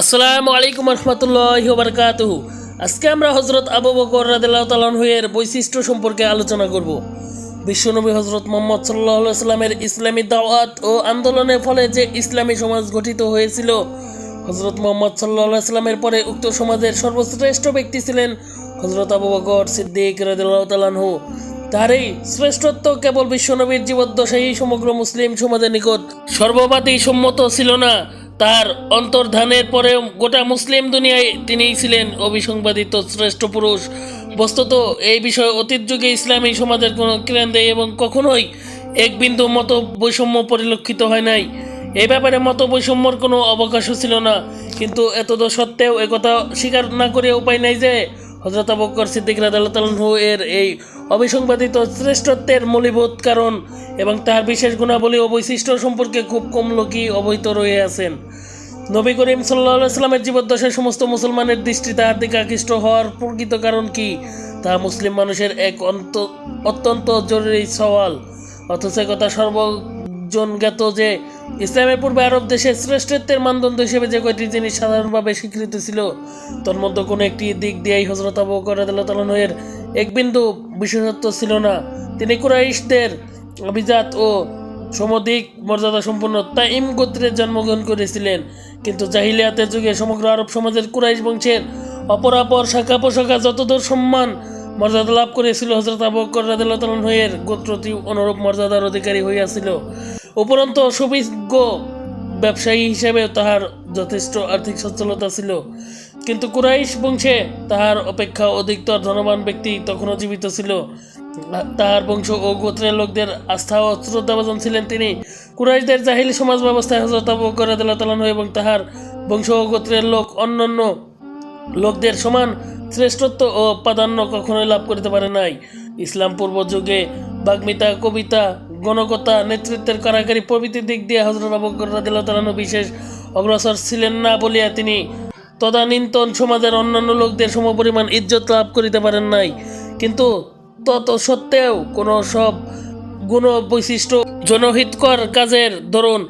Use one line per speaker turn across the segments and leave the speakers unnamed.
আসসালামু আলাইকুম রহমতুল্লাহি ওয়া বারাকাতুহু। আজকে আমরা হযরত আবু বকর রাদিয়াল্লাহু তাআলা আনহু এর বৈশিষ্ট্য সম্পর্কে আলোচনা করব। বিশ্বনবী হযরত মুহাম্মদ সাল্লাল্লাহু আলাইহি ওয়াসাল্লামের ইসলামী দাওয়াত ও আন্দোলনের ফলে যে ইসলামী সমাজ গঠিত হয়েছিল, হযরত মুহাম্মদ সাল্লাল্লাহু আলাইহি ওয়াসাল্লামের পরে উক্ত সমাজের সর্বশ্রেষ্ঠ ব্যক্তি ছিলেন হযরত আবু বকর সিদ্দিক রাদিয়াল্লাহু তাআলা আনহু। তার এই শ্রেষ্ঠত্ব কেবল বিশ্বনবীর জীবদ্দশায় সমগ্র মুসলিম সমাজের নিকট সর্ববাদী সম্মত ছিল না, তার অন্তর্ধানের পরেও গোটা মুসলিম দুনিয়ায় তিনিই ছিলেন অবিসংবাদিত শ্রেষ্ঠ পুরুষ। বস্তুত এই বিষয়ে অতীত যুগে ইসলামী সমাজের কোনো কেন্দ্রে এবং কখনোই এক বিন্দু মত বৈষম্য পরিলক্ষিত হয় নাই। এই ব্যাপারে মত বৈষম্যর কোনো অবকাশও ছিল না, কিন্তু এতদ সত্ত্বেও একথা স্বীকার না করে উপায় নাই যে হযরত আবু বকর সিদ্দিক রাদিয়াল্লাহু তাআলা আনহু এর এই অবিসংবাদিত শ্রেষ্ঠত্বের মূলীভূত কারণ এবং তার বিশেষ গুণাবলী ও বৈশিষ্ট্য সম্পর্কে খুব কম লোকই অবহিত রয়ে আছেন। নবী করিম সাল্লাল্লাহু আলাইহি ওয়াসাল্লামের জীবদ্দশায় সমস্ত মুসলমানের দৃষ্টি তার দিকে আকৃষ্ট হওয়ার প্রকৃত কারণ কি, তা মুসলিম মানুষের এক অত্যন্ত জরুরি সওয়াল। অথচ কথা সর্বজন জ্ঞাত যে ইসলামের পূর্বে আরব দেশে শ্রেষ্ঠত্বের মানদণ্ড হিসেবে যে কয়টি জিনিস সাধারণভাবে স্বীকৃত ছিল, তন্মধ্যে কোনো একটি দিক দিয়েই হযরত আবু বকর রাদিয়াল্লাহু তাআলা আনহু এর এক বিন্দু বিশেষত্ব ছিল না। তিনি কুরাইশদের অভিজাত ও সমধিক মর্যাদা সম্পন্ন তাইম গোত্রে জন্মগ্রহণ করেছিলেন, কিন্তু জাহিলিয়াতের যুগে সমগ্র আরব সমাজের কুরাইশ বংশের অপরাপর শাখা প্রশাখা যতদূর সম্মান মর্যাদা লাভ করেছিল, হযরত আবু বকর রাদিয়াল্লাহু তাআলা আনহু এর গোত্রটি অনুরূপ মর্যাদার অধিকারী হইয়াছিল। উপরন্ত সুবিজ্ঞ ব্যবসায়ী হিসেবে তাহার যথেষ্ট আর্থিক সচ্ছলতা ছিল, কিন্তু কুরাইশ বংশে তাহার অপেক্ষা অধিকতর ধনবান ব্যক্তি তখনও জীবিত ছিল। তাহার বংশ ও গোত্রের লোকদের আস্থা ও শ্রদ্ধাভাজন ছিলেন তিনি। কুরাইশদের জাহিলি সমাজ ব্যবস্থায় হযরত আবু বকর রাদিয়াল্লাহু তাআলা আনহু এবং তাহার বংশ ও গোত্রের লোক অন্যান্য লোকদের সমান শ্রেষ্ঠত্ব ও প্রাধান্য কখনোই লাভ করিতে পারে নাই। ইসলাম পূর্ব যুগে বাগ্মিতা, কবিতা, গণকতা, নেতৃত্বের কারাকারি প্রভৃতি দিক দিয়ে হযরত আবু বকর রাদিয়াল্লাহু তাআলা আনহু বিশেষ অগ্রসর ছিলেন না বলিয়া তিনি তদানীন্তন সমাজের অন্যান্য লোকদের সমপরিমাণ ইজ্জত লাভ করিতে পারেন নাই। কিন্তু তত সত্ত্বেও কোনো সব গুণ বৈশিষ্ট্য জনহিতকর কাজের দরুন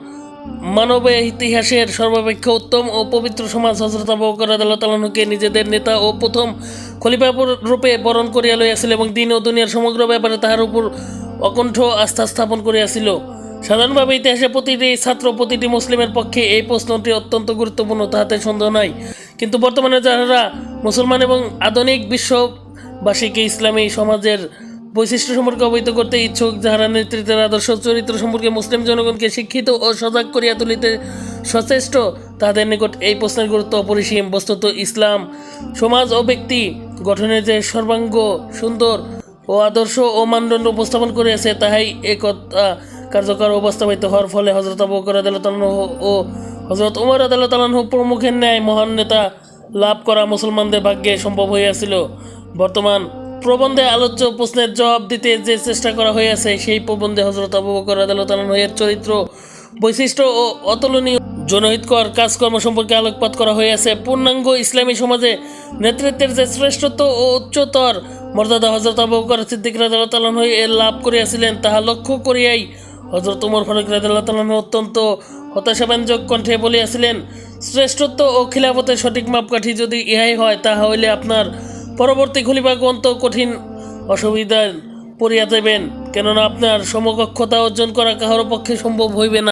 মানবে ইতিহাসের সর্বাপেক্ষা উত্তম ও পবিত্র সমাজ হযরত আবু বকর রাদিয়াল্লাহু তাআলা আনহুকে নিজেদের নেতা ও প্রথম খলিফা রূপে বরণ করিয়া লইয়াছিল এবং দিন ও দুনিয়ার সমগ্র ব্যাপারে তাহার উপর অকণ্ঠ আস্থা স্থাপন করিয়াছিল। সাধারণভাবে ইতিহাসে প্রতিটি ছাত্র, প্রতিটি মুসলিমের পক্ষে এই প্রশ্নটি অত্যন্ত গুরুত্বপূর্ণ, তাহাতে সন্দেহ নাই। কিন্তু বর্তমানে যাহারা মুসলমান এবং আধুনিক বিশ্ববাসীকে ইসলামী সমাজের বৈশিষ্ট্য সম্পর্কে অবহিত করতে ইচ্ছুক, যাহারা নেতৃত্বের আদর্শ চরিত্র সম্পর্কে মুসলিম জনগণকে শিক্ষিত ও সজাগ করিয়া তুলিতে সচেষ্ট, তাদের নিকট এই প্রশ্নের গুরুত্ব অপরিসীম। বস্তুত ইসলাম সমাজ ও ব্যক্তি গঠনের যে সর্বাঙ্গ সুন্দর ও আদর্শ ও মানদণ্ড উপস্থাপন করিয়াছে, তাহাই একতা কার্যকর ও বাস্তবায়িত হওয়ার ফলে হযরত আবু বকর রাদিয়াল্লাহু তাআলা আনহু ও হযরত ওমর রাদিয়াল্লাহু তাআলা আনহু প্রমুখের ন্যায় মহান নেতা লাভ করা মুসলমানদের ভাগ্যে সম্ভব হইয়াছিল। বর্তমান প্রবন্ধে আলোচ্য প্রশ্নের জবাব দিতে যে চেষ্টা করা হইয়াছে, সেই প্রবন্ধে হযরত আবু বকর রাদিয়াল্লাহু তাআলা আনহু এর চরিত্র, বৈশিষ্ট্য ও অতুলনীয় জনহিতকর কাজকর্ম সম্পর্কে আলোকপাত করা হইয়াছে। পূর্ণাঙ্গ ইসলামী সমাজে নেতৃত্বের যে শ্রেষ্ঠত্ব ও উচ্চতর মর্যাদা হযরত আবু বকর সিদ্দিক রাদিয়াল্লাহু তাআলা আনহু এর লাভ করিয়াছিলেন, তাহা লক্ষ্য করিয়াই হযরত ওমর ফারুক রাদিয়াল্লাহু তাআলা আনহু অত্যন্ত হতাশাব্যঞ্জক কণ্ঠে বলিয়াছিলেন, শ্রেষ্ঠত্ব ও খিলাফতের সঠিক মাপকাঠি যদি ইহাই হয়, তাহা হইলে আপনার পরবর্তী খলিফাগণ তো কঠিন অসুবিধায় পড়িয়া যাবেন, কেননা আপনার সমকক্ষতা অর্জন করা কাহারও পক্ষে সম্ভব হইবে না।